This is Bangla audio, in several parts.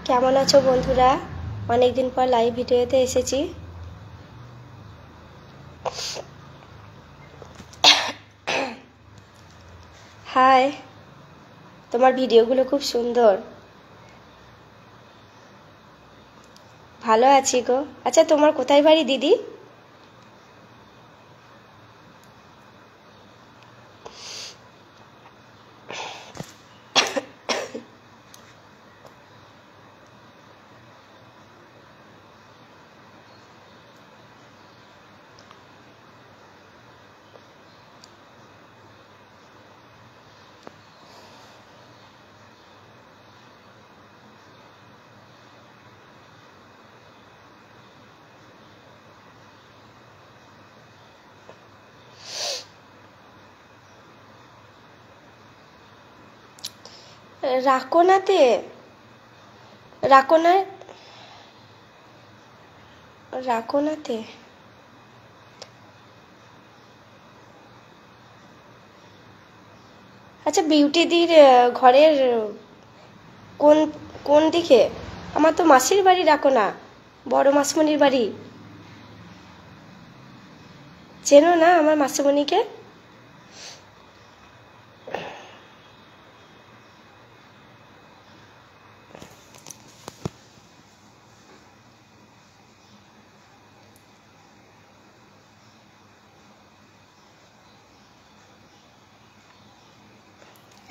কেমন আছো বন্ধুরা? অনেকদিন পর লাইভ ভিডিওতে এসেছি। হাই, তোমার ভিডিওগুলো খুব সুন্দর। ভালো আছি গো। আচ্ছা, তোমার কোথায় বাড়ি দিদি? রাকোনাতে? রাকোনাতে আচ্ছা, বিউটিদির ঘরের কোন কোন দিকে? আমার তো মাসির বাড়ি রাকোনা, বড় মাসমণির বাড়ি। চেনো না আমার মাসিমণিকে?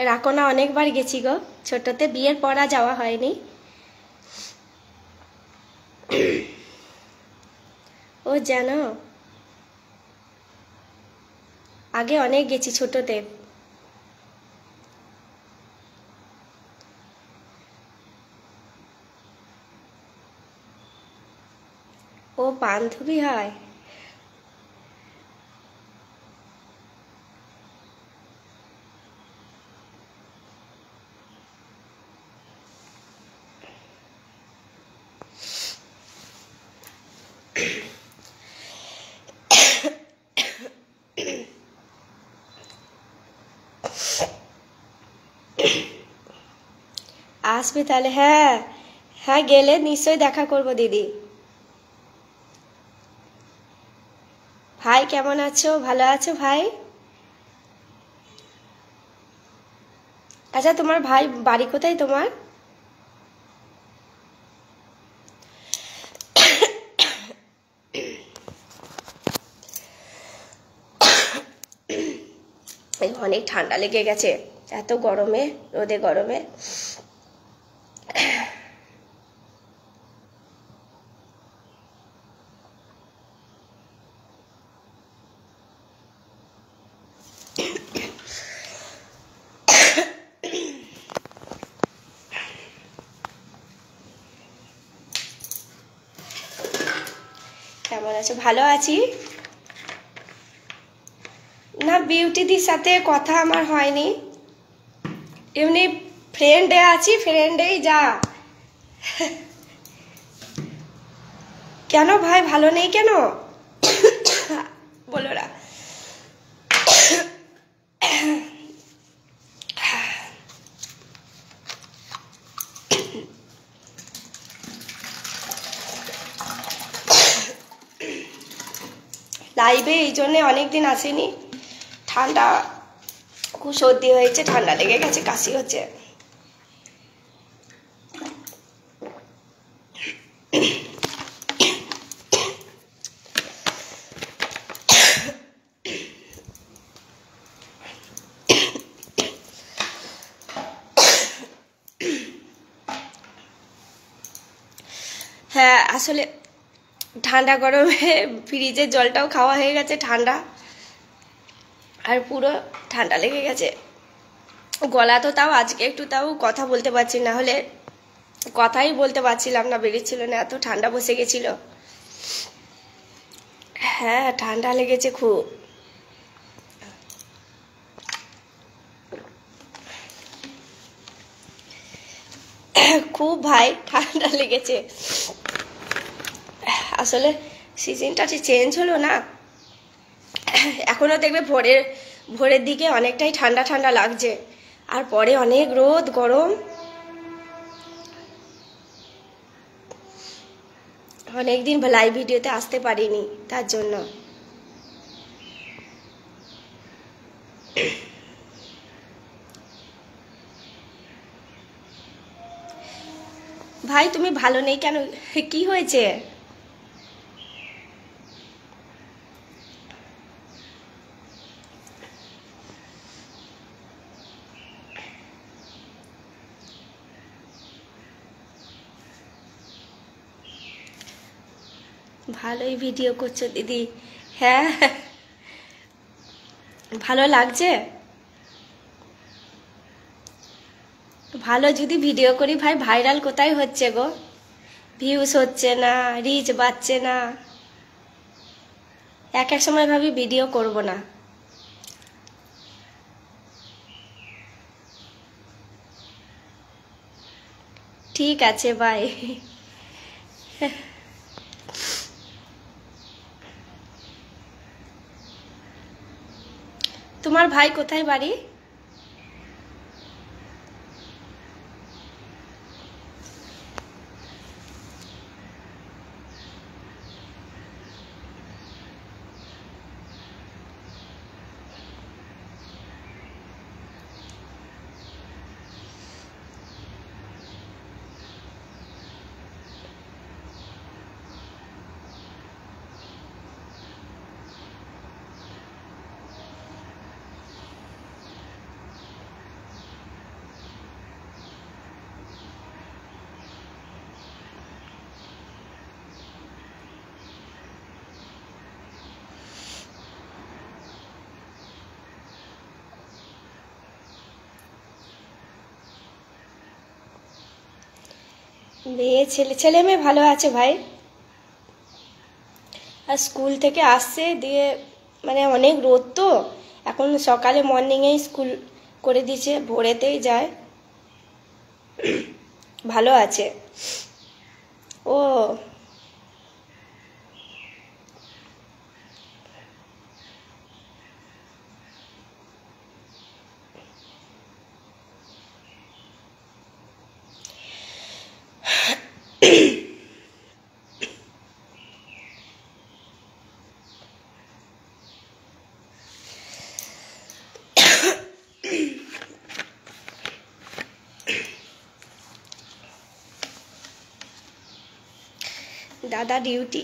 রাকোনা অনেকবার গেছি গো, ছোটতে, বিয়ের পর আর যাওয়া হয়নি। ও জানো, আগে অনেক গেছি ছোটতে। ও বান্ধবী হয়। আসবে তাহলে? হ্যাঁ হ্যাঁ, গেলে নিশ্চয়ই দেখা করব দিদি। ভাই কেমন আছো? ভালো আছো ভাই? আচ্ছা, তোমার ভাই বাড়ি কোথায় তোমার? অনেক ঠান্ডা লেগে গেছে, এত গরমে, রোদে গরমে। কেমন আছো? ভালো আছি। না, বিউটিদির সাথে কথা আমার হয়নি, এমনি ফ্রেন্ডে আছি, ফ্রেন্ডেই যা। কেন ভাই ভালো নেই কেন? বলো না। লাইভে এই জন্যে অনেকদিন আসেনি, ঠান্ডা খুব সর্দি হয়েছে, ঠান্ডা লেগে গেছে, কাশি হচ্ছে। হ্যাঁ, আসলে ঠান্ডা গরমে ফ্রিজের জলটাও খাওয়া হয়ে গেছে ঠান্ডা, আর পুরো ঠান্ডা লেগে গেছে। গলা তো তাও আজকে একটু তাও কথা বলতে পারছি, না হলে কথাই বলতে পারছিলাম না, বেরিয়েছিল না, এত ঠান্ডা বসে গেছিল। হ্যাঁ, ঠান্ডা লেগেছে খুব। খুব ভাই ঠান্ডা লেগেছে। আসলে সিজনটা চেঞ্জ হলো না, এখনো দেখবে ভোরের দিকে অনেকটাই ঠান্ডা ঠান্ডা লাগছে, আর পরে অনেক রোদ গরম। অনেকদিন লাইভ ভিডিওতে আসতে পারিনি, তার জন্য। ভাই তুমি ভালো নেই কেন, কি হয়েছে? ভালোই ভিডিও করছো দিদি। হ্যাঁ, ভালো লাগছে। ভালো যদি ভিডিও করি ভাই, ভাইরাল কোথায় হচ্ছে গো, ভিউজ হচ্ছে না, রিচ বাড়ছে না। এক এক সময় ভাবি ভিডিও করব না। ঠিক আছে, বাই। তোমার ভাই কোথায় বাড়ি? মেয়ে ছেলে মেয়ে ভালো আছে ভাই। আর স্কুল থেকে আসছে দিয়ে, মানে অনেক রোদ তো, এখন সকালে মর্নিংয়েই স্কুল করে দিয়েছে, ভোরেতেই যায়। ভালো আছে ও। দাদা ডিউটি।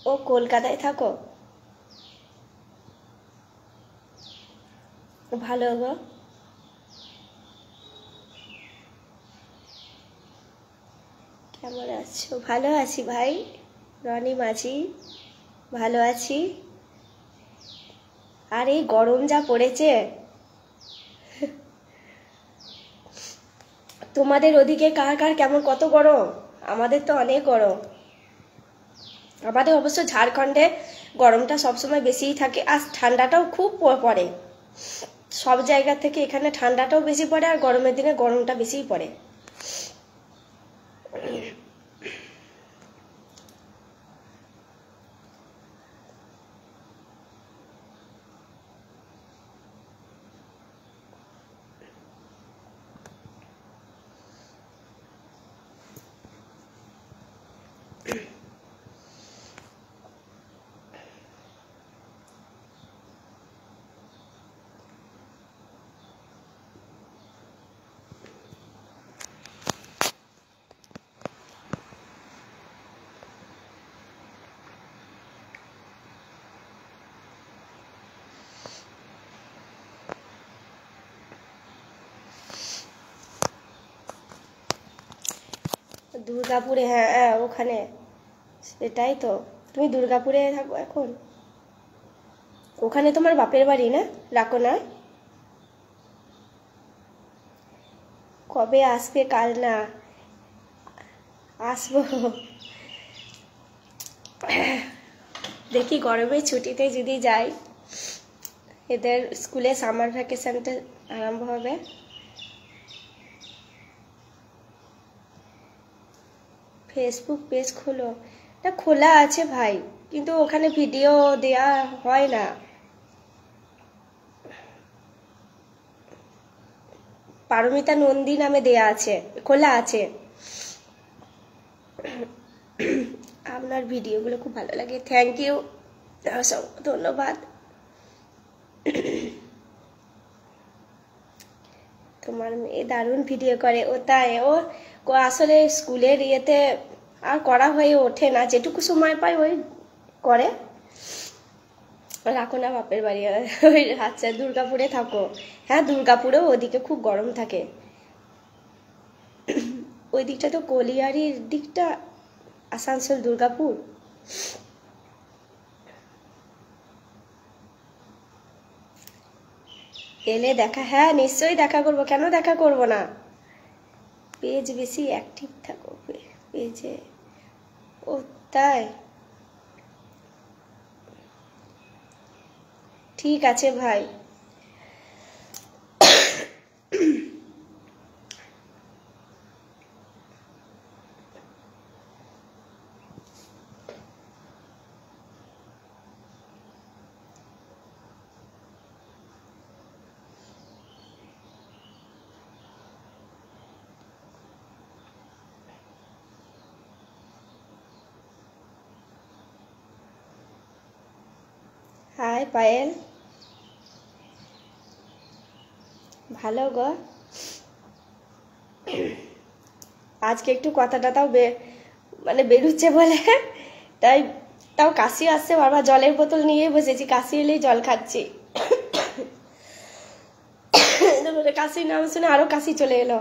ও কলকাতায় থাকো? ভালো গো। কেমন আছো? ভালো আছি ভাই, রনি মাঝি, ভালো আছি। আর এই গরম যা পড়েছে, তোমাদের ওদিকে কার কার কেমন, কত গরম? আমাদের তো অনেক গরম। আমাদের অবশ্য ঝাড়খণ্ডে গরমটা সবসময় বেশিই থাকে আর ঠান্ডাটাও খুব পড়ে। সব জায়গা থেকে এখানে ঠান্ডাটাও বেশি পড়ে আর গরমের দিনে গরমটা বেশিই পড়ে। দুর্গাপুরে, হ্যাঁ ওখানে, সেটাই তো। তুমি দুর্গাপুরে থাকো এখন? ওখানে তোমার বাপের বাড়ি না, রাকোনায়? কবে আসবে? কাল না, আসবো। দেখি গরমের ছুটিতে যদি যাই, এদের স্কুলে সামার ভ্যাকেশনটা আরম্ভ হবে। ফেসবুক পেজ খোলো, এটা খোলা আছে ভাই, কিন্তু ওখানে ভিডিও দেয়া হয় না। পারমিতা নন্দী নামে দেয়া আছে, খোলা আছে। আপনার ভিডিওগুলো খুব ভালো লাগে, থ্যাংক ইউ, ধন্যবাদ। তোমার মেয়ে দারুণ ভিডিও করে। ও তাই, ও আসলে স্কুলের ইয়েতে আর করা হয়ে ওঠে না, যেটুকু সময় পায় ওই করে। রাখো না বাপের বাড়ি? ওই আচ্ছা, দুর্গাপুরে থাকো? হ্যাঁ দুর্গাপুরেও ওদিকে খুব গরম থাকে। ওই দিকটা তো কলিয়ারির দিকটা, আসানসোল দুর্গাপুর। এলে দেখা, হ্যাঁ নিশ্চয়ই দেখা করব, কেন দেখা করব না। পেজ বেশি অ্যাক্টিভ থাকো পেজে। ও তাই, ঠিক আছে ভাই। হাই পায়েল, ভালো গো। আজকে একটু কথাটা তাও মানে বেরুচ্ছে বলে, তাও কাশি আসছে বারবার, জলের বোতল নিয়ে বসেছি, কাশি এলেই জল খাচ্ছি। কাশির নাম শুনে আরো কাশি চলে এলো।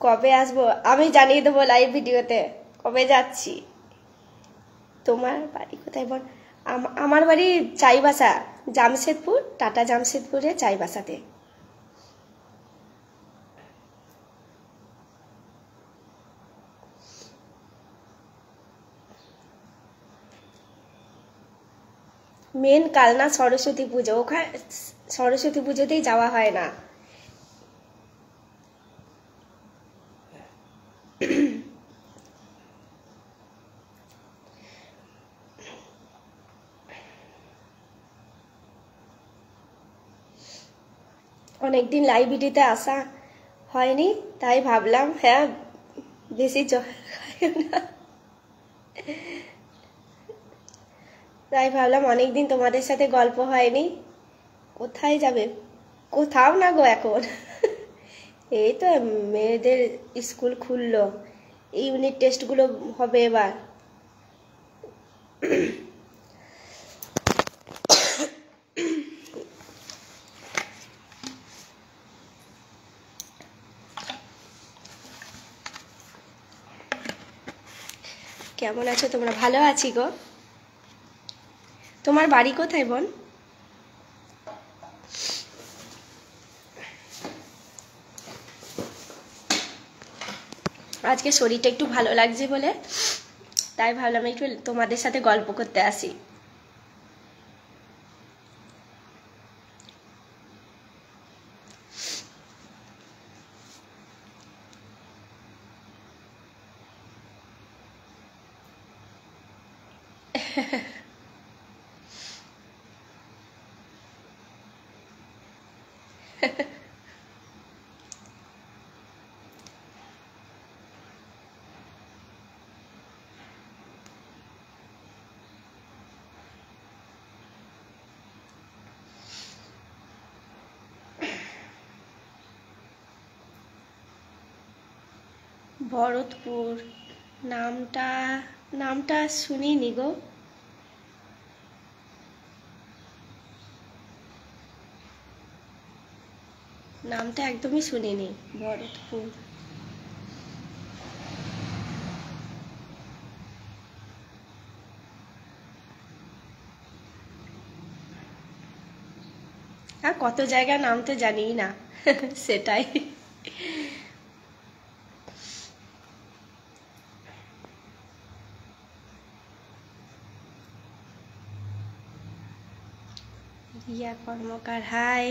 কবে আসবো আমি জানিয়ে দেবো লাইভ ভিডিওতে কবে যাচ্ছি। তোমার বাড়ি কোথায় বল? আমার বাড়ি চাইবাসা, জামশেদপুর, টাটা জামশেদপুরে চাইবাসাতে। মেন কালনা সরস্বতী পুজো, ওখানে সরস্বতী পুজোতেই যাওয়া হয় না। অনেকদিন লাইভ ভিডিওতে আসা হয়নি, তাই ভাবলাম হ্যাঁ বেশি তাই ভাবলাম অনেকদিন তোমাদের সাথে গল্প হয়নি। কোথায় যাবে? কোথাও না গো এখন। এই তো মেয়েদের স্কুল খুললো, ইউনিট টেস্টগুলো হবে এবার। কেমন আছো তোমরা? ভালো আছি গো। তোমার বাড়ি কোথায় বোন? আজকে শরীরটা একটু ভালো লাগছে বলে তাই ভাবলাম একটু তোমাদের সাথে গল্প করতে আসি। ভরতপুর নামটা নামটা শুনিনি গো। নামটা একদমই শুনিনি ভরতপুর। আর কত জায়গার নাম তো জানি না সেটাই। রিয়া কর্মকার হাই।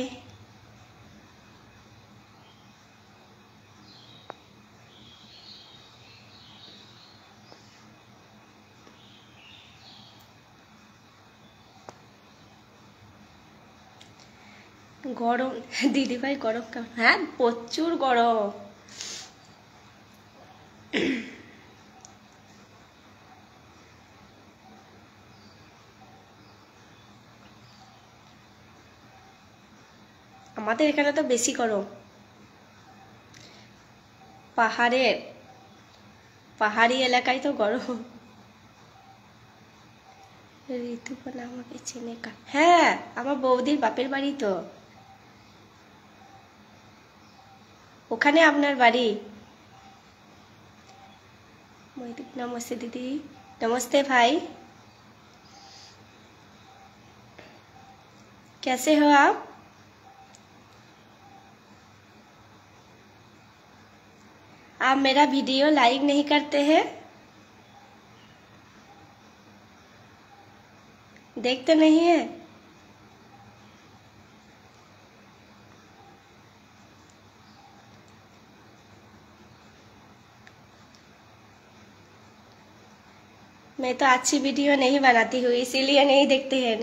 গরম দিদি ভাই গরম কেমন? হ্যাঁ প্রচুর গরম। আমাদের এখানে তো বেশি গরম। পাহাড়ি এলাকায় তো গরম। ঋতুপর্ণা আমাকে চেনে কা? হ্যাঁ আমার বৌদির বাপের বাড়ি তো ওখানে। আপনার বাড়ি? नमस्ते दीदी। नमस्ते भाई, कैसे हो आप? आप मेरा वीडियो लाइक नहीं करते हैं, देखते नहीं है? मैं तो अच्छी वीडियो नहीं बनाती हूँ इसीलिए नहीं देखते हैं,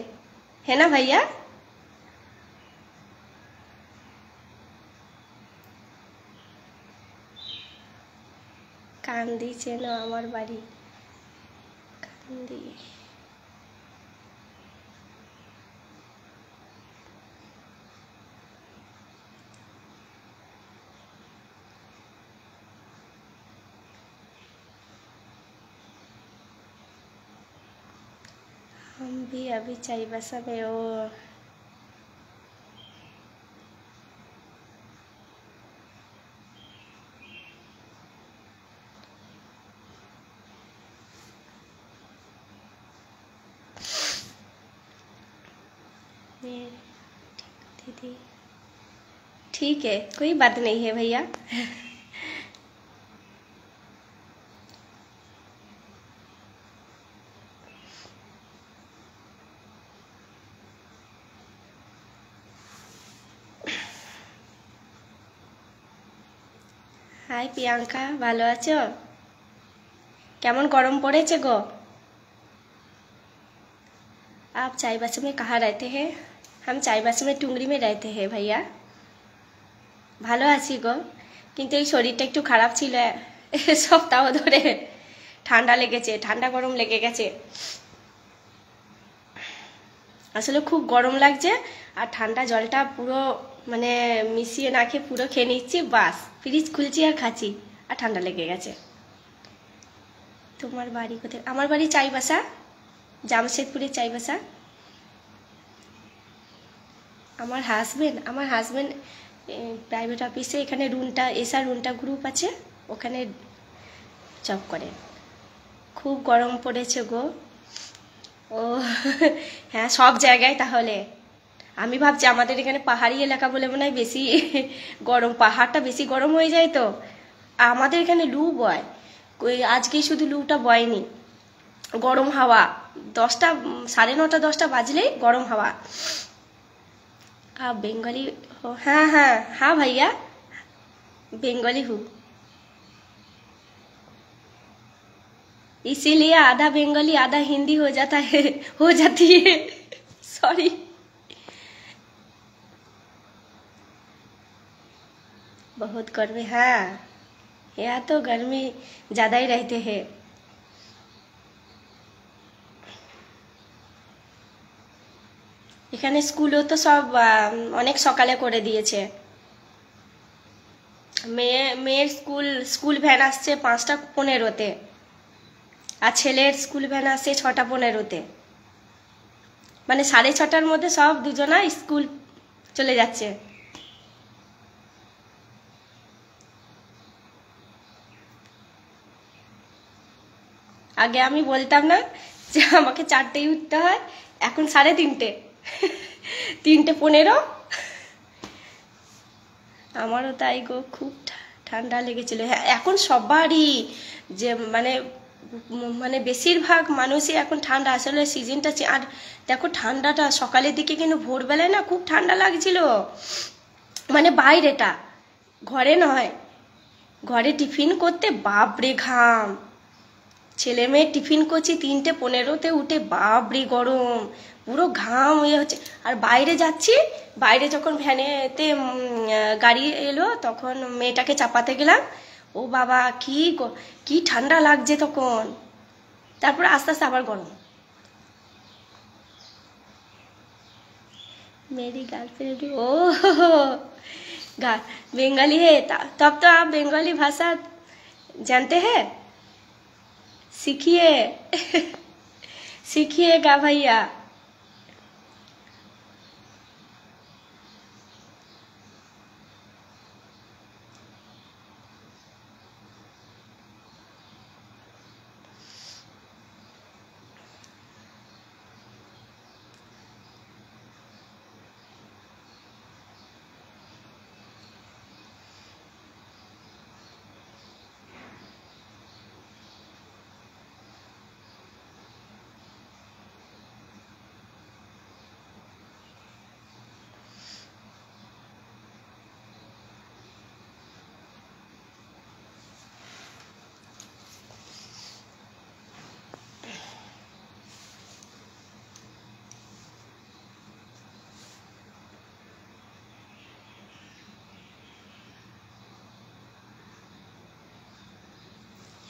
है ना भैया? কান্দি চেনো আমার বাড়ি? কান্দি हम भी अभी चाईबासा में हो। दीदी ठीक है, कोई बात नहीं है भैया। हाय प्रियंका, ভালো আছো? কেমন গরম পড়েছে গো? आप चाईबासा में कहाँ रहते हैं? हम चाईबासा में टुंगरी में रहते हैं भैया। ভালো আছি গো, কিন্তু এই শরীরটা একটু খারাপ ছিল সপ্তাহ ধরে। ঠান্ডা লেগেছে, ঠান্ডা গরম লেগে গেছে। আসলে খুব গরম লাগছে আর ঠান্ডা জলটা পুরো মানে মিশিয়ে না খেয়ে পুরো খেয়ে নিচ্ছি, বাস ফ্রিজ খুলছি আর খাচ্ছি আর ঠান্ডা লেগে গেছে। তোমার বাড়ি কোথায়? আমার বাড়ি চাইবাসা, জামশেদপুরের চাইবাসা। আমার হাজবেন্ড প্রাইভেট অফিসে এখানে রুনটা গ্রুপ আছে ওখানে জব করে। খুব গরম পড়েছে গো। ও হ্যাঁ সব জায়গায় তাহলে। আমি ভাবছি আমাদের এখানে পাহাড়ি এলাকা বলে মনে হয় বেশি গরম, পাহাড়টা বেশি গরম হয়ে যায় তো। আমাদের এখানে লু বয়, আজকেই শুধু লুটা বয়নি, গরম হাওয়া 10টা 9:30 10টা বাজলেই गरम हवा। आप बंगाली हो? हाँ हाँ हाँ भैया, बंगाली हूँ, इसीलिए आधा बंगाली आधा हिंदी हो जाता है, हो जाती है। सॉरी। बहुत गर्मी, हाँ यहाँ तो गर्मी ज़्यादा ही रहते हैं। এখানে স্কুলও তো সব অনেক সকালে করে দিয়েছে। মেয়ের স্কুল ভ্যান আসছে 5টা 15-তে, আর ছেলের স্কুল ভ্যান আসছে 6টা 15-তে। মানে 6:30টার মধ্যে সব দুজনা স্কুল চলে যাচ্ছে। আগে আমি বলতাম না যে আমাকে 4টেই উঠতে হয়, এখন 3:30, 3:15। আমারও তাই গো, খুব ঠান্ডা লেগেছিল। হ্যাঁ এখন সবারই, যে মানে বেশিরভাগ মানুষই এখন ঠান্ডা, আসলে সিজনটা। আর দেখো ঠান্ডাটা সকালের দিকে কিন্তু ভোরবেলায় না খুব ঠান্ডা লাগছিল, মানে বাইরেটা, ঘরে নয়। ঘরে টিফিন করতে বাপরে ঘাম, ছেলে মেয়ে টিফিন করছি 3:15-তে উঠে, বাপরে গরম, পুরো ঘাম হয়ে হচ্ছে। আর বাইরে যাচ্ছি, বাইরে যখন ভ্যানেতে গাড়ি এলো তখন মেয়েটাকে চাপাতে গেলাম, ও বাবা কি ঠান্ডা লাগছে তখন। তারপর আস্তে আস্তে আবার গরম। मेरी गर्लफ्रेंड ओ बंगाली है, तब तो आप बंगाली भाषा जानते हैं, सीखिए। सीखिएगा भैया।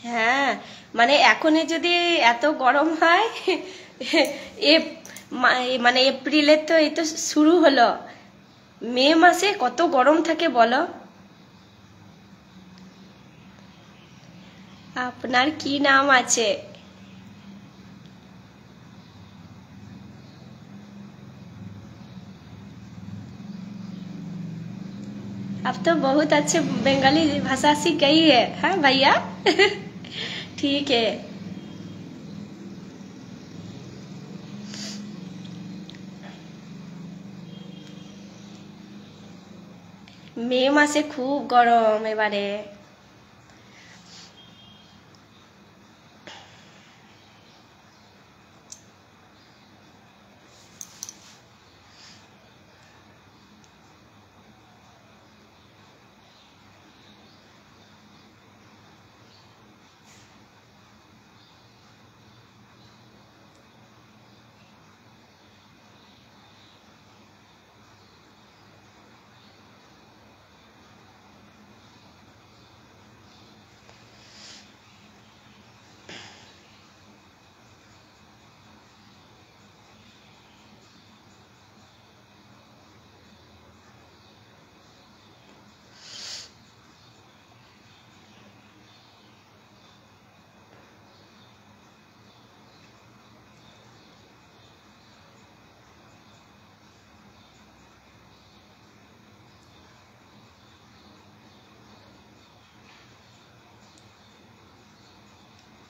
হ্যাঁ মানে এখনই যদি এত গরম হয়, এ মানে এপ্রিলে তো এই তো শুরু হলো, মে মাসে কত গরম থাকে বলো। আপনার কি নাম আছে? अब तो बहुत अच्छे बंगाली भाषा सीख गई है, हाँ भैया। ठीक है। মে মাসে খুব গরম এবারে।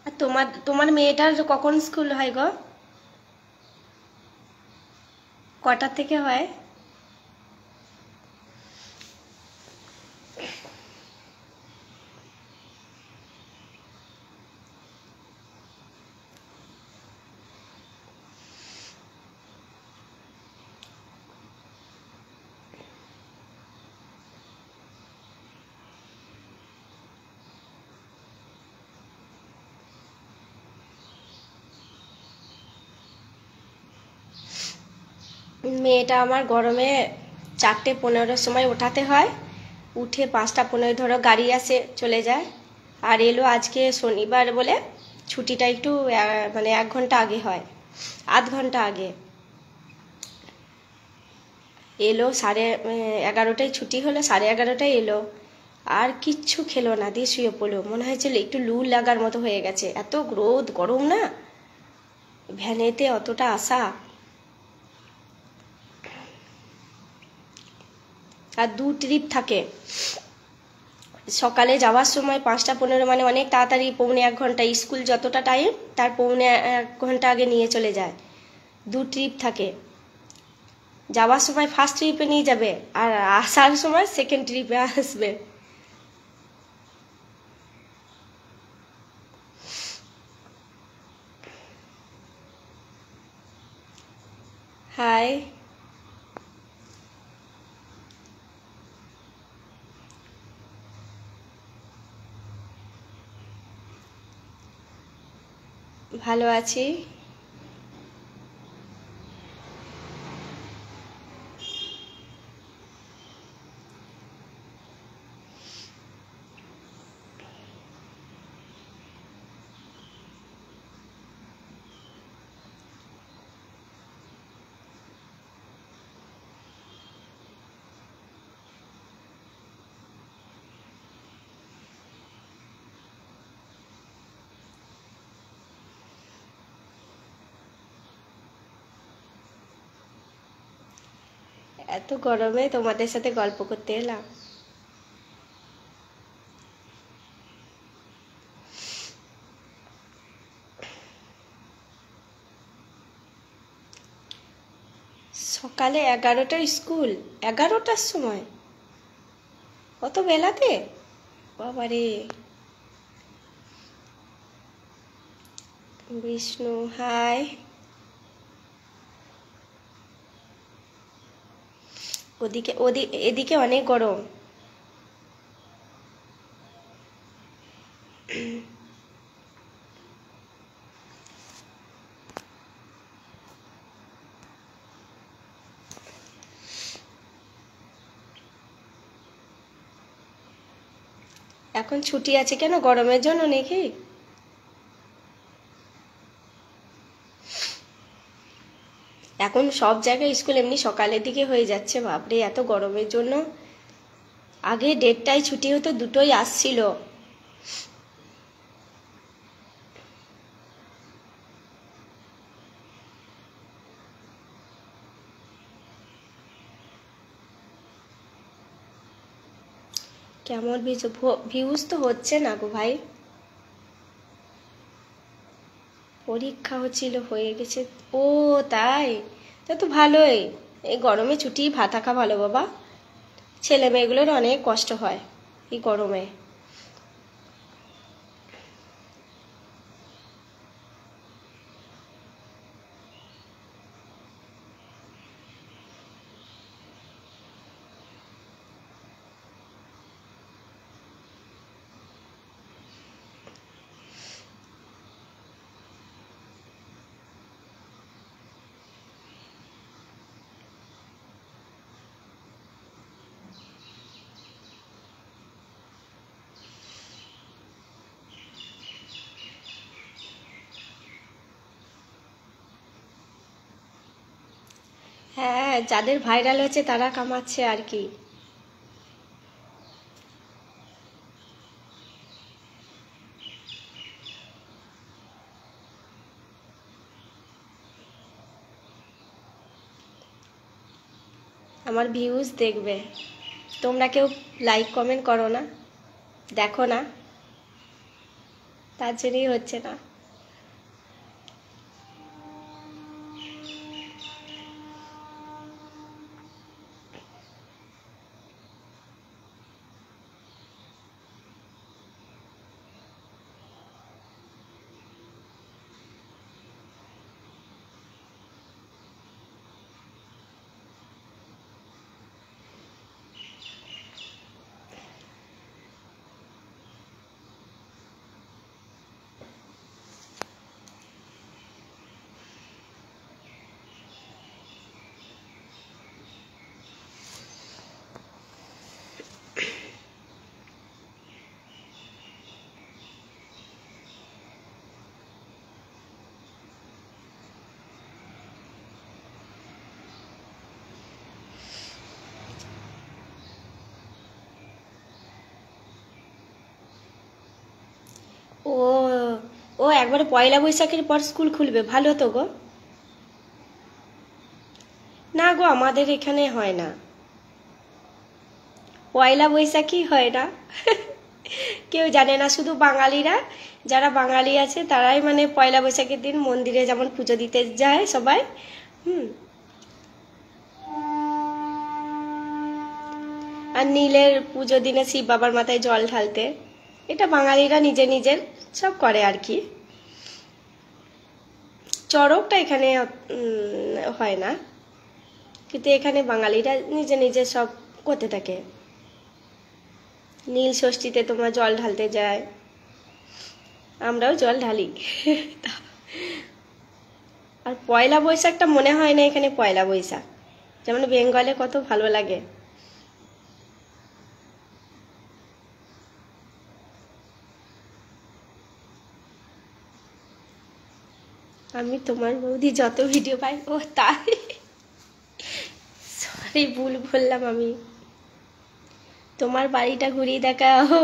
আর তোমার মেয়েটার কখন স্কুল হয় গো? কটা থেকে হয়? মেয়েটা আমার গরমে 4:15 সময় ওঠাতে হয়, উঠে 5টা 15 ধরো গাড়ি আসে চলে যায়। আর এলো আজকে শনিবার বলে ছুটিটা একটু মানে 1 ঘন্টা আগে হয়, আধ ঘন্টা আগে এলো। 11:30টায় ছুটি হলো, 11:30টায় এলো। আর কিচ্ছু খেলো না, দিয়ে শুয়ে পড়লো। মনে হয়েছিল একটু লু লাগার মতো হয়ে গেছে, এত রোদ গরম না, ভ্যানেতে অতটা আসা। আর 2 ট্রিপ থাকে, সকালে যাওয়ার সময় 5টা 15 মানে অনেক তাড়াতাড়ি, 1.25 ঘন্টা, স্কুল যতটা টাইম তার 1.25 ঘন্টা আগে নিয়ে চলে যায়। 2 ট্রিপ থাকে, যাওয়ার সময় ফার্স্ট ট্রিপে নিয়ে যাবে আর আসার সময় সেকেন্ড ট্রিপে আসবে। হাই, ভালো আছি। এত গরমে তোমাদের সাথে গল্প করতে এলাম। সকালে 11টায় স্কুল, 11টার সময়, অত বেলাতে? বাবারে। বিষ্ণু হাই। এদিকে অনেক গরম। এখন ছুটি আছে কেন, গরমের জন্য নাকি? এখন সব জায়গায় স্কুল এমনি সকালের দিকে হয়ে যাচ্ছে, বাপরে এত গরমের জন্য। আগে 1:30টায় ছুটি হতো, 2টোই আসছিল। কেমন ভিউজ তো হচ্ছে না গো ভাই। পরীক্ষা হচ্ছিল, হয়ে গেছে। ও তাই, তা তো ভালোই। এই গরমে ছুটি ভাত থাকা ভালো বাবা, ছেলে মেয়েগুলোর অনেক কষ্ট হয় এই গরমে। হ্যাঁ, যাদের ভাইরাল হচ্ছে তারা কামাচ্ছে আর কি। আমার ভিউজ দেখবে, তোমরা কেউ লাইক কমেন্ট করো না, দেখো না, তার জন্যই হচ্ছে না। ও একবারে পয়লা বৈশাখের পর স্কুল খুলবে, ভালো তো গো। না গো, আমাদের এখানে হয় না, পয়লা বৈশাখী হয় না। কেউ জানে না, শুধু বাঙালিরা, যারা বাঙালি আছে তারাই মানে পয়লা বৈশাখের দিন মন্দিরে যেমন পুজো দিতে যায় সবাই। আর নীলের পুজো দিনে শিব বাবার মাথায় জল ঢালতে, এটা বাঙালিরা নিজে নিজের সব করে আর কি। চড়কটা এখানে হয় না, কিন্তু এখানে বাঙালিরা নিজে নিজে সব করতে থাকে। নীল ষষ্ঠীতে তোমার জল ঢালতে যায়, আমরাও জল ঢালি। আর পয়লা বৈশাখটা মনে হয় না এখানে পয়লা বৈশাখ, যেমন বেঙ্গলে কত ভালো লাগে। আমি তোমার বৌদি যত ভিডিও পাই, ও তাই, সরি ভুল বললাম আমি। তোমার বাড়িটা ঘুরিয়ে দেখাও,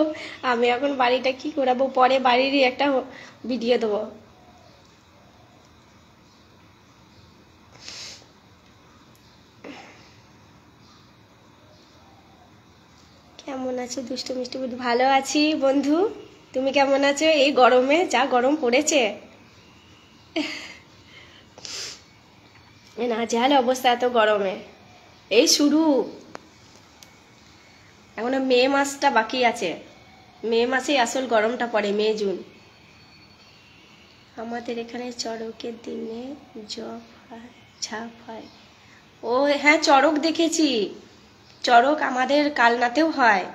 আমি এখন বাড়িটা কি করাবো, পরে বাড়িরই একটা ভিডিও দেবো। কেমন আছো দুষ্টু মিষ্টি বন্ধু? ভালো আছি বন্ধু, তুমি কেমন আছো? এই গরমে যা গরম পড়েছে, নাজেহাল অবস্থা এত গরমে। এই শুরু, এখনো মে মাসটা বাকি আছে, মে মাসেই আসল গরমটা পড়ে, মে জুন। আমাদের এখানে চড়কের দিনে জপ হয়, ঝাপ হয়। ও হ্যাঁ, চড়ক দেখেছি, চড়ক আমাদের কালনাতেও হয়,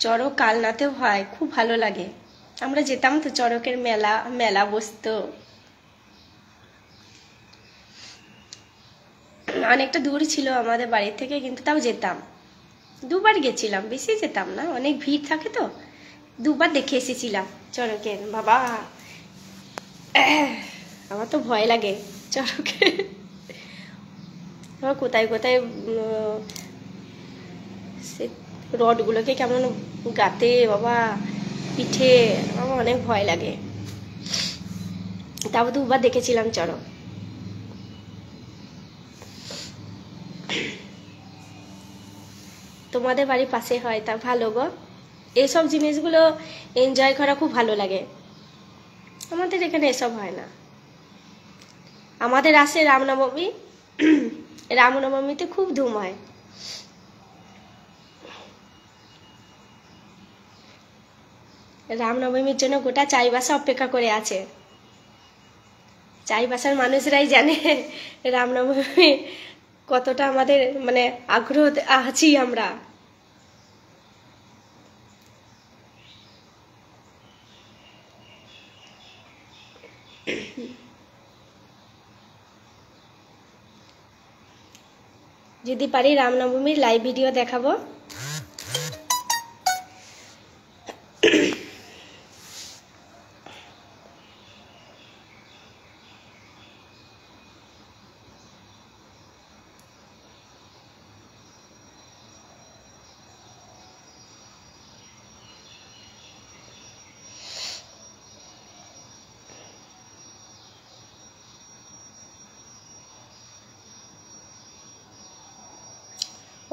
চড়ক কালনাতেও হয়, খুব ভালো লাগে। আমরা যেতাম তো, চড়কের মেলা মেলা বসতো, অনেকটা দূর ছিল আমাদের বাড়ির থেকে, কিন্তু তাও যেতাম, দুবার গেছিলাম, বেশি যেতাম না, অনেক ভিড় থাকে তো, দুবার দেখে এসেছিলাম চড়কের। বাবা আমার তো ভয় লাগে চড়কে, আমার কোথায় কোথায় সে রডগুলোকে কেমন গাতে বাবা, পিঠে, আমার অনেক ভয় লাগে। তাও দুবার দেখেছিলাম চড়ক। তোমাদের বাড়ির পাশে হয়, তা ভালো গো, এসব জিনিসগুলো এনজয় করা খুব ভালো লাগে। আমাদের এখানে এসব হয় না। আমাদের আসে রামনবমী, রামনবমীতে খুব ধুম হয়। রামনবমীর জন্য গোটা চাইবাসা অপেক্ষা করে আছে, চাইবাসার মানুষরাই জানে রামনবমী কতটা আমাদের মানে আগ্রহ আছি আমরা। যদি পারি রামনবমীর লাইভ ভিডিও দেখাবো।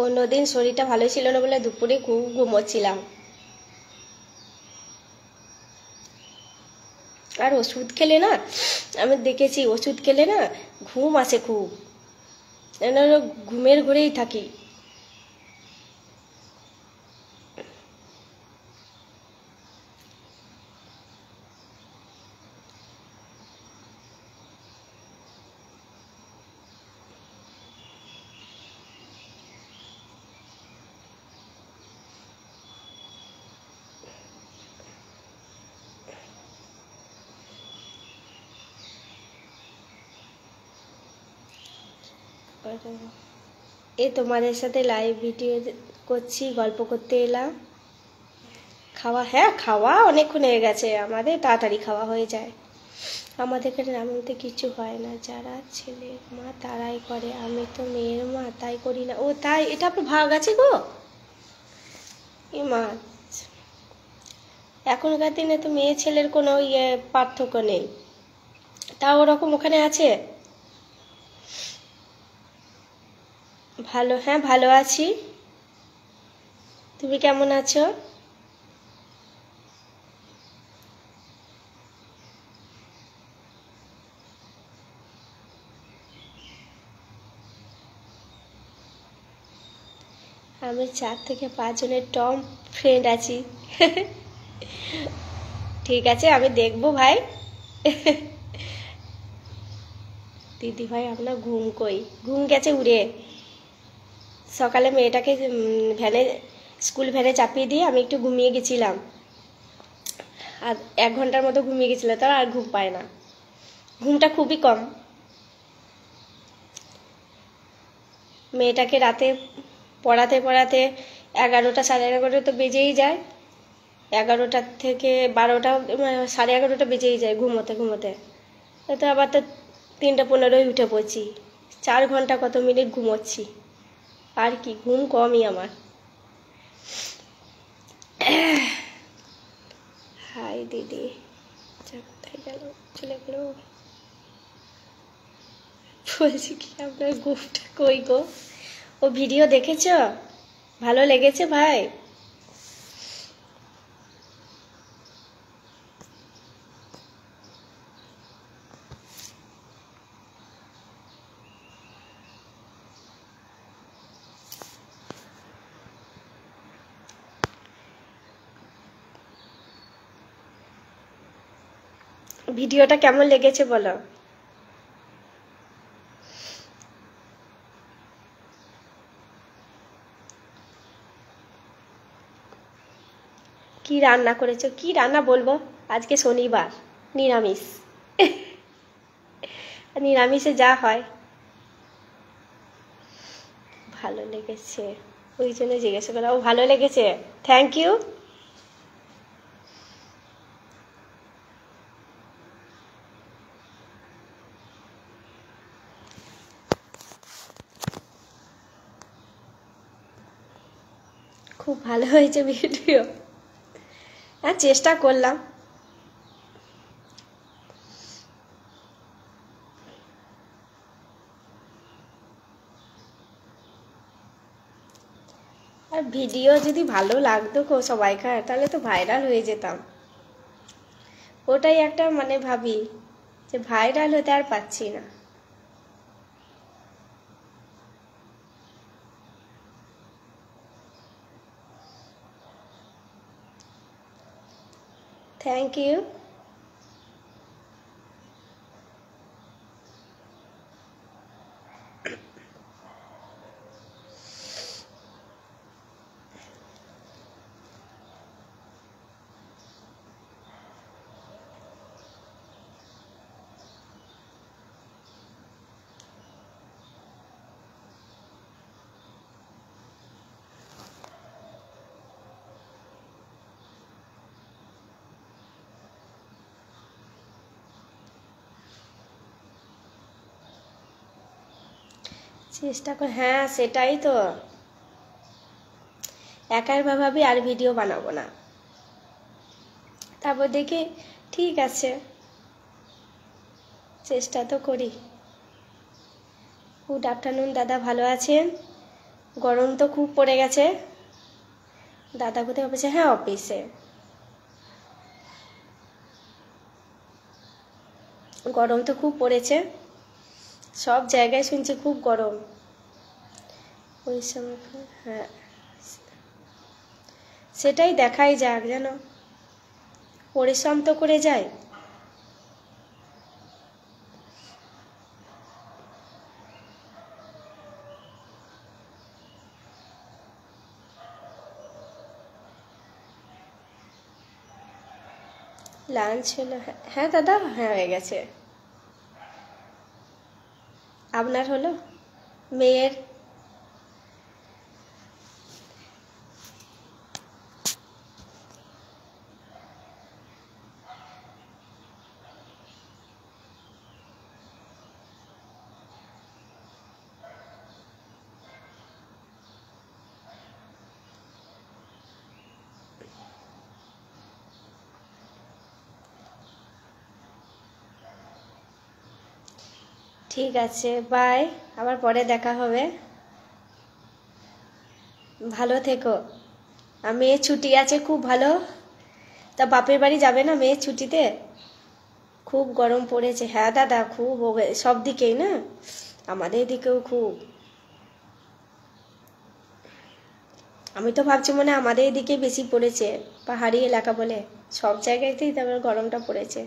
অন্যদিন শরীরটা ভালো ছিল না বলে দুপুরে খুব ঘুমোচ্ছিলাম, আর ওষুধ খেলে না, আমি দেখেছি ওষুধ খেলে না ঘুম আসে খুব, ঘুমের ঘরেই থাকি। এই তোমাদের সাথে লাইভ ভিডিও করছি, গল্প করতে এলাম। খাওয়া, হ্যাঁ খাওয়া অনেকক্ষণ হয়ে গেছে, আমাদের তাড়াতাড়ি খাওয়া হয়ে যায়। আমাদের এখানে রামনবমীতে কিছু হয় না, যারা ছেলের মা তারাই করে, আমি তো মেয়ের মা তাই করি না। ও তাই, এটা আপনার ভাগ আছে গো, এ মা। এখনকার দিনে তো মেয়ে ছেলের কোনো পার্থক্য নেই, তাও ওরকম ওখানে আছে। ভালো, হ্যাঁ ভালো আছি। তুমি কেমন আছো? আমি 4 থেকে 5 জনের টপ ফ্রেন্ড আছি। ঠিক আছে, আমি দেখবো ভাই। দিদি ভাই আপনার ঘুম কই? ঘুম গেছে উড়ে। সকালে মেয়েটাকে ভ্যানে, স্কুল ভ্যানে চাপিয়ে দিয়ে আমি একটু ঘুমিয়ে গেছিলাম, আর 1 ঘন্টার মতো ঘুমিয়ে গেছিলাম, তার আর ঘুম পায় না, ঘুমটা খুবই কম। মেয়েটাকে রাতে পড়াতে পড়াতে 11টা সাড়ে 11টা তো বেজেই যায়, 11টা থেকে 12টা, সাড়ে 11টা বেজেই যায় ঘুমোতে ঘুমোতে। তো আবার তো 3:15 উঠে পড়ছি, 4 ঘন্টা কত মিনিট ঘুমোচ্ছি, আর কি ঘুম কমই আমার। হাই দিদি, কোথায় গেল, চলে গেল। বলছি কি আপনার গ্রুপটা কই গো? ও ভিডিও দেখেছ? ভালো লেগেছে ভাই? ভিডিওটা কেমন লেগেছে বলো। কি রান্না করেছো? কি রান্না বলবো, আজকে শনিবার, নিরামিষ। নিরামিষে যা হয়। ভালো লেগেছে, ওই জন্য জিজ্ঞাসা করা। ও ভালো লেগেছে, থ্যাংক ইউ। খুব ভালো হয়েছে ভিডিও, হ্যাঁ চেষ্টা করলাম। আর ভিডিও যদি ভালো লাগতো সবাইকার, তাহলে তো ভাইরাল হয়ে যেতাম। ওটাই একটা মানে ভাবি যে ভাইরাল হতে আর পাচ্ছি না। Thank you. চেষ্টা কর, হ্যাঁ সেটাই তো। একাই ভাবি আর ভিডিও বানাবো না, তারপর দেখি ঠিক আছে, চেষ্টা তো করি। গুড আফটারনুন দাদা, ভালো আছেন? গরম তো খুব পড়ে গেছে। দাদা কোথায়, অফিসে? হ্যাঁ অফিসে। গরম তো খুব পড়েছে, সব জায়গায় শুনছি খুব গরম। ওই সময় হ্যাঁ, সেটাই দেখাই যাক, যেন পরিশ্রম তো করে যায়। লাঞ্চ হলো? হ্যাঁ দাদা, হ্যাঁ হয়ে গেছে। আপনার হলো? মেয়ের? ঠিক আছে, বাই, আবার পরে দেখা হবে। ভালো থেকো। আর মেয়ের ছুটি আছে খুব ভালো। তা বাপের বাড়ি যাবে না মেয়ের ছুটিতে? খুব গরম পড়েছে। হ্যাঁ দাদা, খুব সব দিকেই না, আমাদের দিকেও খুব। আমি তো ভাবছি মনে হয় আমাদের এদিকে বেশি পড়েছে, পাহাড়ি এলাকা বলে সব জায়গাতেই তারপর গরমটা পড়েছে।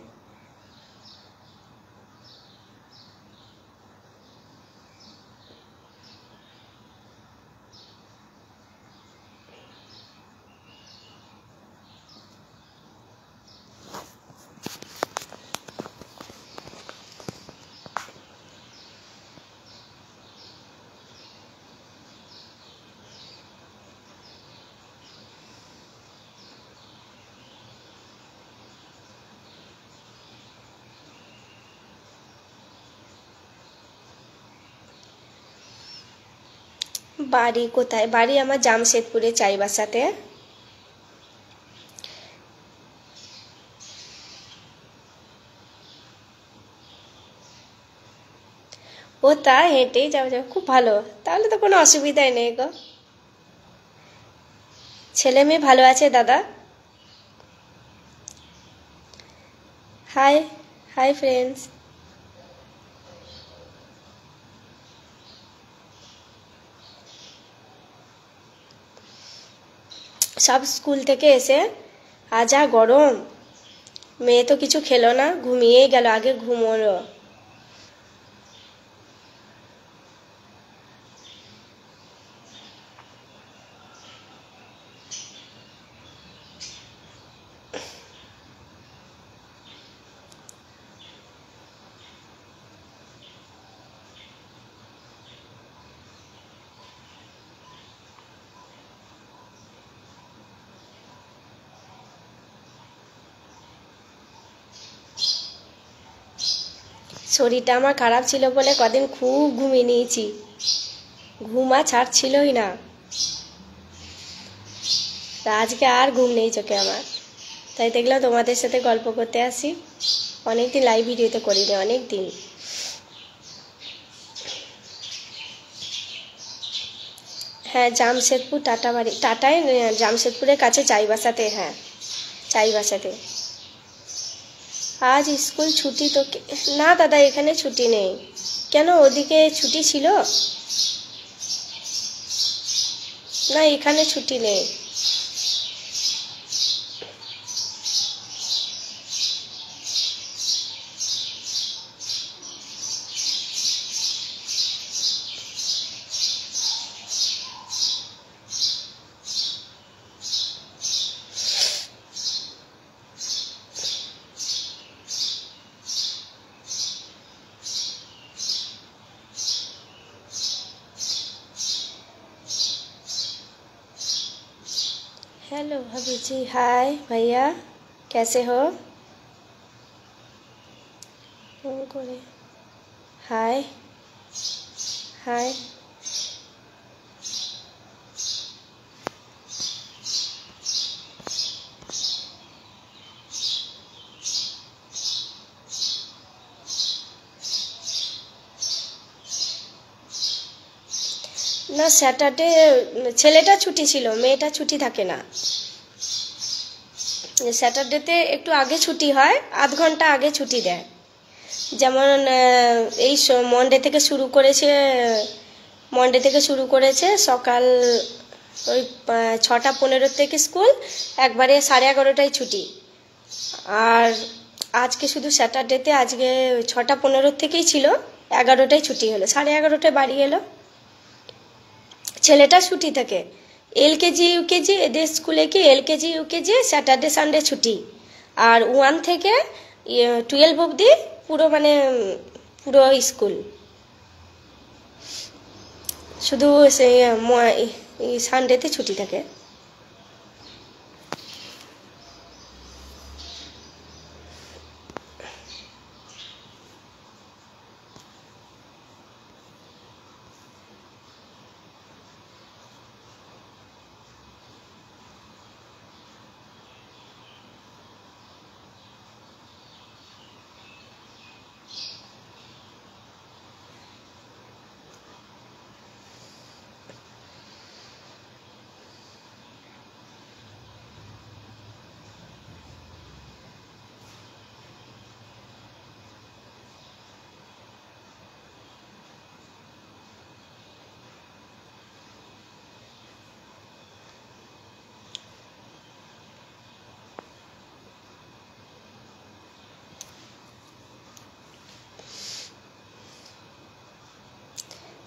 বাড়ি কোথায়? বাড়ি আমার জামশেদপুরে, চাইবাসাতে। ও তাই, হেঁটেই যাওয়া যাবে, খুব ভালো। তাহলে তো কোনো অসুবিধাই নেই গো। ছেলে মেয়ে ভালো আছে দাদা? Hi, hi friends. সব স্কুল থেকে এসে যা গরম, মেয়ে তো কিছু খেলো না, ঘুমিয়েই গেল, আগে ঘুমোলো। শরীরটা আমার খারাপ ছিল বলে কদিন খুব ঘুমিয়ে নিয়েছি, ঘুমা ছাড়ছিলই না। তা আজকে আর ঘুম নেই চোখে আমার, তাই দেখলাম তোমাদের সাথে গল্প করতে আসি। অনেকদিন লাইভ ভিডিওতে করিনি, অনেক দিন। হ্যাঁ, জামশেদপুর টাটা বাড়ি, টাটায় জামশেদপুরের কাছে চাইবাসাতে। হ্যাঁ, চাইবাসাতে। আজ স্কুল ছুটি তো? না দাদা, এখানে ছুটি নেই। কেন, ওদিকে ছুটি ছিল? না, এখানে ছুটি নেই। हेलो भाभी जी, हाय भैया, कैसे हो? फोन करे। हाय, हाय। না, স্যাটারডে ছেলেটা ছুটি ছিল, মেয়েটা ছুটি থাকে না। স্যাটারডেতে একটু আগে ছুটি হয়, আধ ঘন্টা আগে ছুটি দেয়। যেমন এই মন্ডে থেকে শুরু করেছে সকাল ওই 6:15 থেকে স্কুল, একবারে 11:30টায় ছুটি। আর আজকে শুধু স্যাটারডেতে আজকে 6:15 থেকেই ছিল, 11টায় ছুটি হলো, 11:30টায় বাড়ি এলো। ছেলেটা ছুটি থাকে। এলকেজি ইউকেজি এদের স্কুলে কি এলকেজি ইউকেজি স্যাটারডে সানডে ছুটি। আর 1 থেকে 12 অবধি পুরো মানে পুরো স্কুল। শুধু সেই সানডেতে ছুটি থাকে।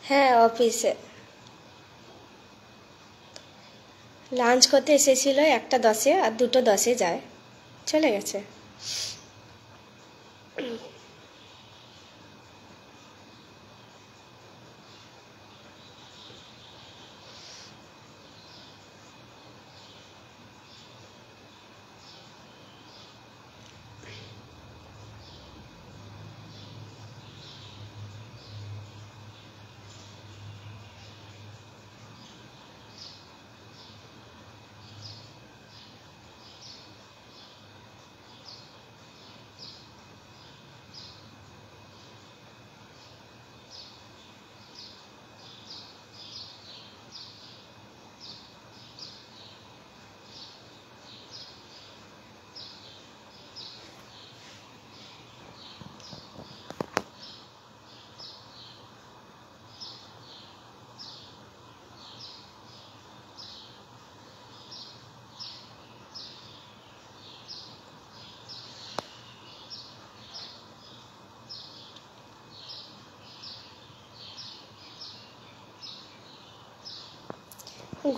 হ্যাঁ, অফিসে লাঞ্চ করতে এসেছিল 1:10 আর 2:10 যায়, চলে গেছে।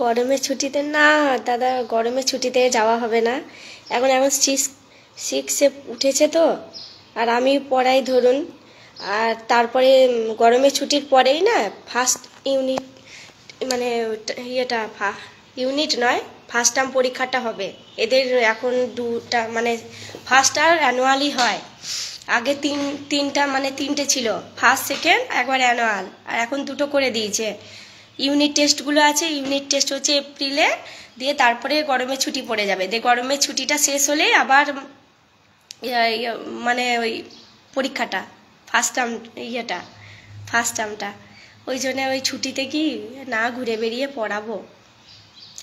গরমের ছুটিতে না দাদা, গরমের ছুটিতে যাওয়া হবে না। এখন এখন 6 উঠেছে তো, আর আমি পড়াই ধরুন। আর তারপরে গরমের ছুটির পরেই না ফার্স্ট ইউনিট, মানে ইয়েটা ইউনিট নয়, ফার্স্ট টার্ম পরীক্ষাটা হবে এদের। এখন দুটা, মানে ফার্স্ট আর অ্যানুয়ালি হয়। আগে তিনটা, মানে তিনটে ছিল, ফার্স্ট সেকেন্ড একবার অ্যানুয়াল, আর এখন দুটো করে দিয়েছে। ইউনিট টেস্টগুলো আছে, ইউনিট টেস্ট হচ্ছে এপ্রিলে, দিয়ে তারপরে গরমের ছুটি পড়ে যাবে। দিয়ে গরমের ছুটিটা শেষ হলে আবার মানে ওই পরীক্ষাটা, ফার্স্ট টার্মটা। ওই জন্য ওই ছুটিতে কি না ঘুরে বেরিয়ে পড়াবো।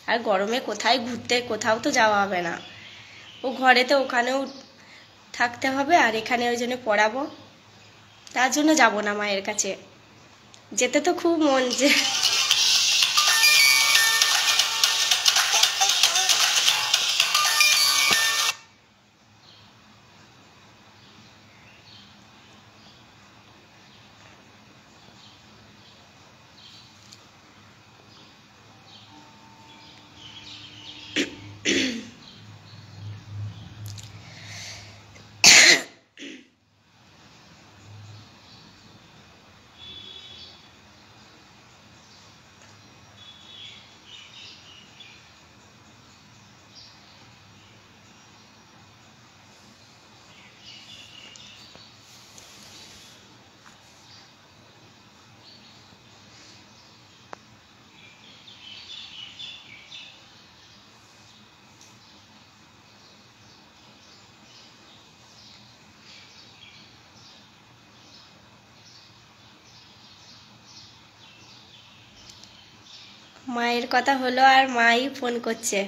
আর গরমে কোথায় ঘুরতে, কোথাও তো যাওয়া হবে না। ও ঘরে তো ওখানেও থাকতে হবে, আর এখানে ওই জন্য পড়াবো, তার জন্য যাব না মায়ের কাছে। যেতে তো খুব মন যে। মায়ের কথা হলো আর মাই ফোন করছে।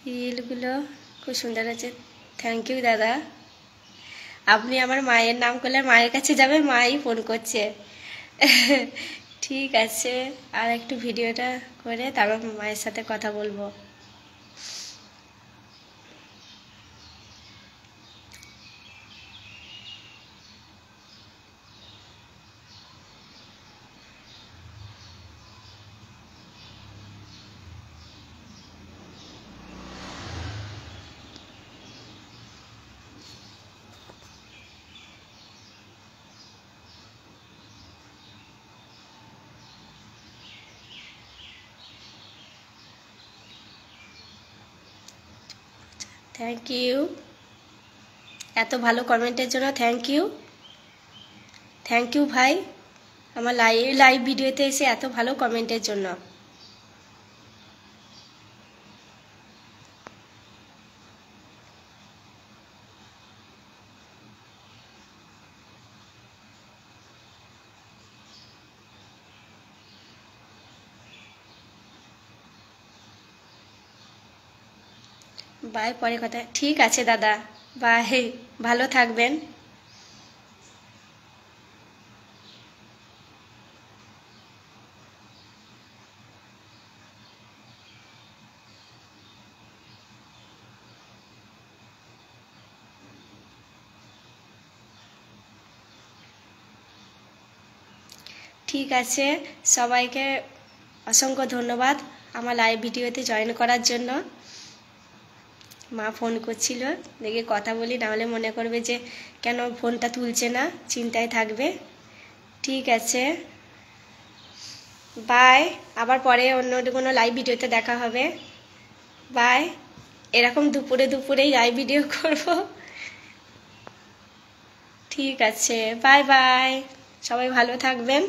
রিলগুলো খুব সুন্দর আছে, থ্যাংক ইউ দাদা। আপনি আমার মায়ের নাম করলে মায়ের কাছে যাবে, মাই ফোন করছে। ঠিক আছে, আর একটু ভিডিওটা করে তারপর মায়ের সাথে কথা বলবো। থ্যাংক ইউ, এত ভালো কমেন্টের জন্য থ্যাংক ইউ। থ্যাংক ইউ ভাই, আমার লাইভ ভিডিওতে এসে এত ভালো কমেন্টের জন্য। বাই, পরে কথা। ঠিক আছে দাদা, বাই, ভালো থাকবেন। ঠিক আছে, সবাইকে অসংখ্য ধন্যবাদ আমার লাইভ ভিডিওতে জয়েন করার জন্য। মা ফোন করছিল, দেখে কথা বলি, নাহলে মনে করবে যে কেন ফোনটা তুলছে না, চিন্তায় থাকবে। ঠিক আছে, বাই। আবার পরে অন্য কোনো লাইভ ভিডিওতে দেখা হবে। বাই। এরকম দুপুরেই লাইভ ভিডিও করব। ঠিক আছে, বাই বাই। সবাই ভালো থাকবেন।